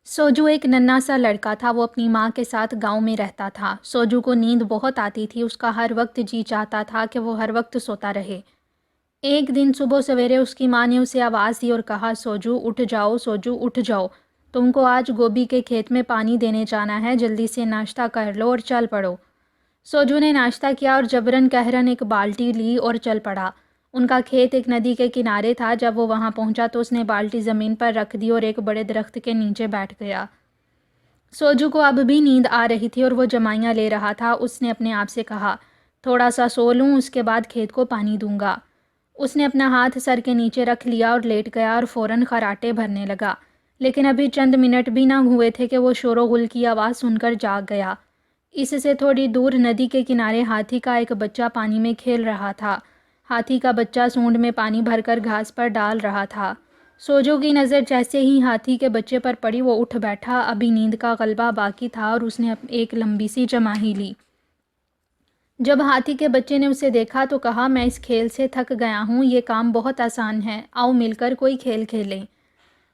सोजू एक नन्हा सा लड़का था। वो अपनी माँ के साथ गांव में रहता था। सोजू को नींद बहुत आती थी। उसका हर वक्त जी चाहता था कि वो हर वक्त सोता रहे। एक दिन सुबह सवेरे उसकी माँ ने उसे आवाज़ दी और कहा, सोजू उठ जाओ, सोजू उठ जाओ। तुमको आज गोभी के खेत में पानी देने जाना है। जल्दी से नाश्ता कर लो और चल पड़ो। सोजू ने नाश्ता किया और जबरन कहरन एक बाल्टी ली और चल पड़ा। उनका खेत एक नदी के किनारे था। जब वो वहाँ पहुँचा तो उसने बाल्टी ज़मीन पर रख दी और एक बड़े दरख्त के नीचे बैठ गया। सोजू को अब भी नींद आ रही थी और वो जमाइयाँ ले रहा था। उसने अपने आप से कहा, थोड़ा सा सो लूँ, उसके बाद खेत को पानी दूंगा। उसने अपना हाथ सर के नीचे रख लिया और लेट गया और फ़ौरन खराटे भरने लगा। लेकिन अभी चंद मिनट भी ना हुए थे कि वो शोर-गुल की आवाज़ सुनकर जाग गया। इससे थोड़ी दूर नदी के किनारे हाथी का एक बच्चा पानी में खेल रहा था। हाथी का बच्चा सूंड में पानी भरकर घास पर डाल रहा था। सोजो की नज़र जैसे ही हाथी के बच्चे पर पड़ी वो उठ बैठा। अभी नींद का गलबा बाकी था और उसने एक लंबी सी जमाही ली। जब हाथी के बच्चे ने उसे देखा तो कहा, मैं इस खेल से थक गया हूँ, ये काम बहुत आसान है, आओ मिलकर कोई खेल खेलें।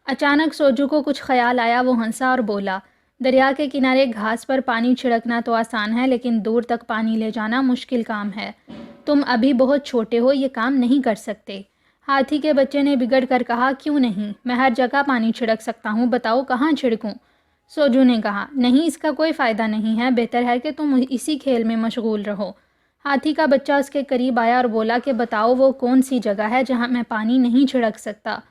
अचानक सोजू को कुछ ख्याल आया। वो हंसा और बोला, दरिया के किनारे घास पर पानी छिड़कना तो आसान है, लेकिन दूर तक पानी ले जाना मुश्किल काम है। तुम अभी बहुत छोटे हो, ये काम नहीं कर सकते। हाथी के बच्चे ने बिगड़ कर कहा, क्यों नहीं, मैं हर जगह पानी छिड़क सकता हूँ, बताओ कहाँ छिड़कूँ। सोजू ने कहा, नहीं, इसका कोई फ़ायदा नहीं है, बेहतर है कि तुम इसी खेल में मशगूल रहो। हाथी का बच्चा उसके करीब आया और बोला कि बताओ वो कौन सी जगह है जहाँ मैं पानी नहीं छिड़क सकता।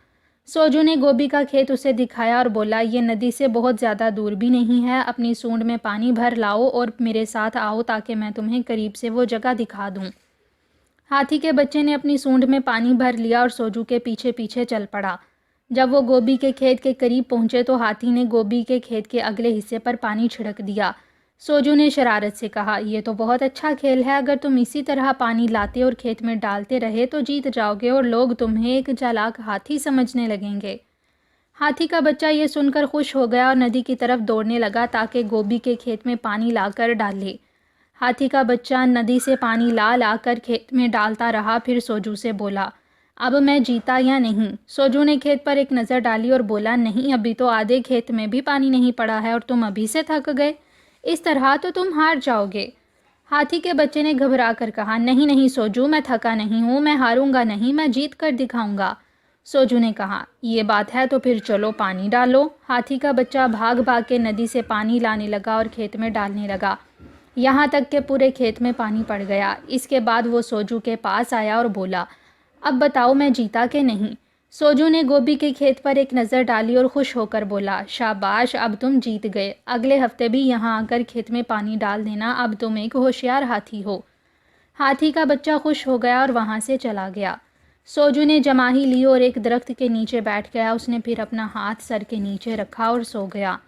सोजू ने गोभी का खेत उसे दिखाया और बोला, ये नदी से बहुत ज़्यादा दूर भी नहीं है, अपनी सूंड में पानी भर लाओ और मेरे साथ आओ ताकि मैं तुम्हें करीब से वो जगह दिखा दूँ। हाथी के बच्चे ने अपनी सूंड में पानी भर लिया और सोजू के पीछे पीछे चल पड़ा। जब वो गोभी के खेत के करीब पहुंचे तो हाथी ने गोभी के खेत के अगले हिस्से पर पानी छिड़क दिया। सोजू ने शरारत से कहा, यह तो बहुत अच्छा खेल है, अगर तुम इसी तरह पानी लाते और खेत में डालते रहे तो जीत जाओगे और लोग तुम्हें एक चालाक हाथी समझने लगेंगे। हाथी का बच्चा ये सुनकर खुश हो गया और नदी की तरफ दौड़ने लगा ताकि गोभी के खेत में पानी लाकर डाले। हाथी का बच्चा नदी से पानी ला लाकर खेत में डालता रहा। फिर सोजू से बोला, अब मैं जीता या नहीं। सोजू ने खेत पर एक नज़र डाली और बोला, नहीं, अभी तो आधे खेत में भी पानी नहीं पड़ा है और तुम अभी से थक गए, इस तरह तो तुम हार जाओगे। हाथी के बच्चे ने घबरा कर कहा, नहीं नहीं सोजू, मैं थका नहीं हूँ, मैं हारूंगा नहीं, मैं जीत कर दिखाऊंगा। सोजू ने कहा, ये बात है तो फिर चलो पानी डालो। हाथी का बच्चा भाग भाग के नदी से पानी लाने लगा और खेत में डालने लगा, यहाँ तक कि पूरे खेत में पानी पड़ गया। इसके बाद वो सोजू के पास आया और बोला, अब बताओ मैं जीता कि नहीं। सोजू ने गोभी के खेत पर एक नज़र डाली और खुश होकर बोला, शाबाश, अब तुम जीत गए, अगले हफ्ते भी यहाँ आकर खेत में पानी डाल देना, अब तुम एक होशियार हाथी हो। हाथी का बच्चा खुश हो गया और वहाँ से चला गया। सोजू ने जमाही ली और एक दरख्त के नीचे बैठ गया। उसने फिर अपना हाथ सर के नीचे रखा और सो गया।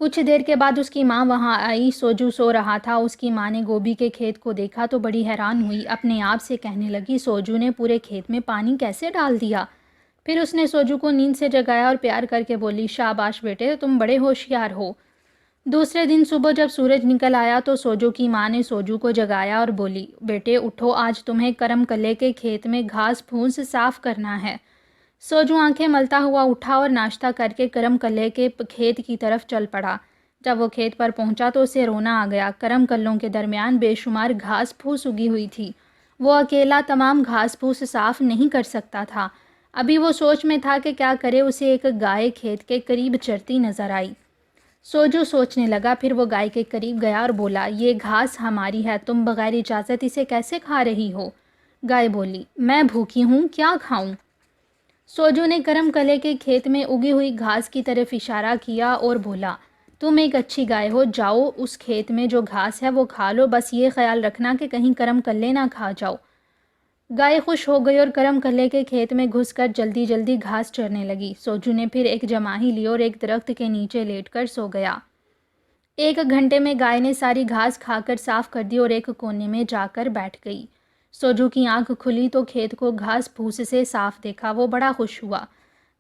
कुछ देर के बाद उसकी माँ वहाँ आई। सोजू सो रहा था। उसकी माँ ने गोभी के खेत को देखा तो बड़ी हैरान हुई। अपने आप से कहने लगी, सोजू ने पूरे खेत में पानी कैसे डाल दिया। फिर उसने सोजू को नींद से जगाया और प्यार करके बोली, शाबाश बेटे, तुम बड़े होशियार हो। दूसरे दिन सुबह जब सूरज निकल आया तो सोजू की माँ ने सोजू को जगाया और बोली, बेटे उठो, आज तुम्हें करम कल्ले के खेत में घास फूस साफ करना है। सोजू आंखें मलता हुआ उठा और नाश्ता करके करम कल्ले के खेत की तरफ चल पड़ा। जब वो खेत पर पहुंचा तो उसे रोना आ गया। करम कल्लों के दरमियान बेशुमार घास फूस उगी हुई थी। वो अकेला तमाम घास फूस साफ नहीं कर सकता था। अभी वो सोच में था कि क्या करे। उसे एक गाय खेत के करीब चरती नजर आई। सोजू सोचने लगा। फिर वो गाय के करीब गया और बोला, ये घास हमारी है, तुम बगैर इजाज़त इसे कैसे खा रही हो। गाय बोली, मैं भूखी हूँ, क्या खाऊं। सोजू ने करम कले के खेत में उगी हुई घास की तरफ इशारा किया और बोला, तुम एक अच्छी गाय हो, जाओ उस खेत में जो घास है वो खा लो, बस ये ख्याल रखना कि कहीं करम कल्ले ना खा जाओ। गाय खुश हो गई और करम कल्ले के खेत में घुसकर जल्दी जल्दी घास चरने लगी। सोजू ने फिर एक जमाही ली और एक दरख्त के नीचे लेटकर सो गया। 1 घंटे में गाय ने सारी घास खाकर साफ कर दी और एक कोने में जाकर बैठ गई। सोजू की आंख खुली तो खेत को घास फूस से साफ देखा। वो बड़ा खुश हुआ।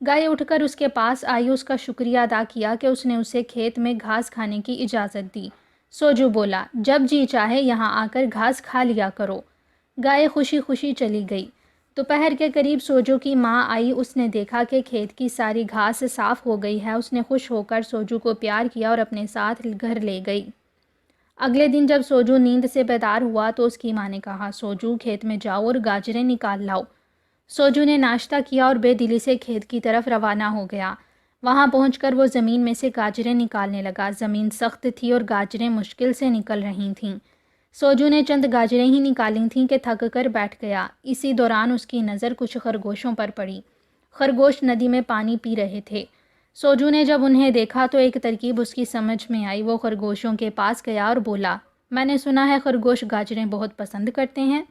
गाय उठकर उसके पास आई, उसका शुक्रिया अदा किया कि उसने उसे खेत में घास खाने की इजाज़त दी। सोजू बोला, जब जी चाहे यहाँ आकर घास खा लिया करो। गाय खुशी खुशी चली गई। दोपहर के करीब सोजू की माँ आई। उसने देखा कि खेत की सारी घास साफ़ हो गई है। उसने खुश होकर सोजू को प्यार किया और अपने साथ घर ले गई। अगले दिन जब सोजू नींद से बेदार हुआ तो उसकी माँ ने कहा, सोजू खेत में जाओ और गाजरें निकाल लाओ। सोजू ने नाश्ता किया और बेदिली से खेत की तरफ रवाना हो गया। वहाँ पहुंचकर वो ज़मीन में से गाजरें निकालने लगा। ज़मीन सख्त थी और गाजरें मुश्किल से निकल रही थीं। सोजू ने चंद गाजरें ही निकाली थीं कि थक कर बैठ गया। इसी दौरान उसकी नज़र कुछ खरगोशों पर पड़ी। खरगोश नदी में पानी पी रहे थे। सोजू ने जब उन्हें देखा तो एक तरकीब उसकी समझ में आई। वो खरगोशों के पास गया और बोला, मैंने सुना है खरगोश गाजरें बहुत पसंद करते हैं।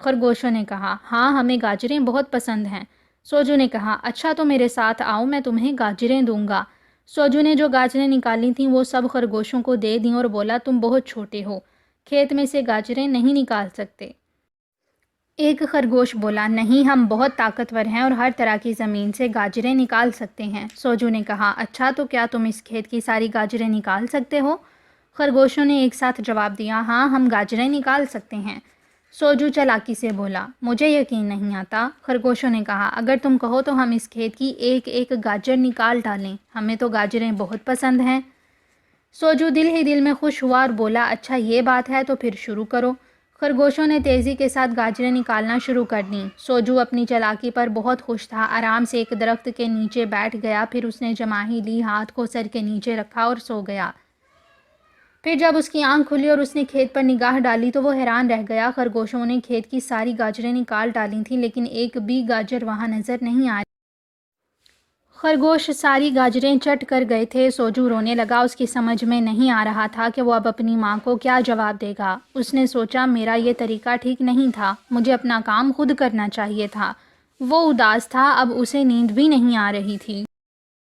खरगोशों ने कहा, हाँ, हमें गाजरें बहुत पसंद हैं। सोजू ने कहा, अच्छा तो मेरे साथ आओ, मैं तुम्हें गाजरें दूंगा। सोजू ने जो गाजरें निकाली थीं वो सब खरगोशों को दे दी और बोला, तुम बहुत छोटे हो, खेत में से गाजरें नहीं निकाल सकते। एक खरगोश बोला, नहीं, हम बहुत ताकतवर हैं और हर तरह की ज़मीन से गाजरें निकाल सकते हैं। सोजू ने कहा, अच्छा तो क्या तुम इस खेत की सारी गाजरें निकाल सकते हो? खरगोशों ने एक साथ जवाब दिया, हाँ, हम गाजरें निकाल सकते हैं। सोजू चालाकी से बोला, मुझे यकीन नहीं आता। खरगोशों ने कहा, अगर तुम कहो तो हम इस खेत की एक एक गाजर निकाल डालें, हमें तो गाजरें बहुत पसंद हैं। सोजू दिल ही दिल में खुश हुआ और बोला, अच्छा ये बात है तो फिर शुरू करो। खरगोशों ने तेज़ी के साथ गाजरें निकालना शुरू कर दी। सोजू अपनी चालाकी पर बहुत खुश था। आराम से एक दरख्त के नीचे बैठ गया। फिर उसने जमाही ली, हाथ को सर के नीचे रखा और सो गया। फिर जब उसकी आंख खुली और उसने खेत पर निगाह डाली तो वो हैरान रह गया। खरगोशों ने खेत की सारी गाजरें निकाल डाली थीं, लेकिन एक भी गाजर वहाँ नज़र नहीं आ रही। खरगोश सारी गाजरें चट कर गए थे। सोजू रोने लगा। उसकी समझ में नहीं आ रहा था कि वो अब अपनी माँ को क्या जवाब देगा। उसने सोचा, मेरा ये तरीका ठीक नहीं था, मुझे अपना काम खुद करना चाहिए था। वो उदास था, अब उसे नींद भी नहीं आ रही थी।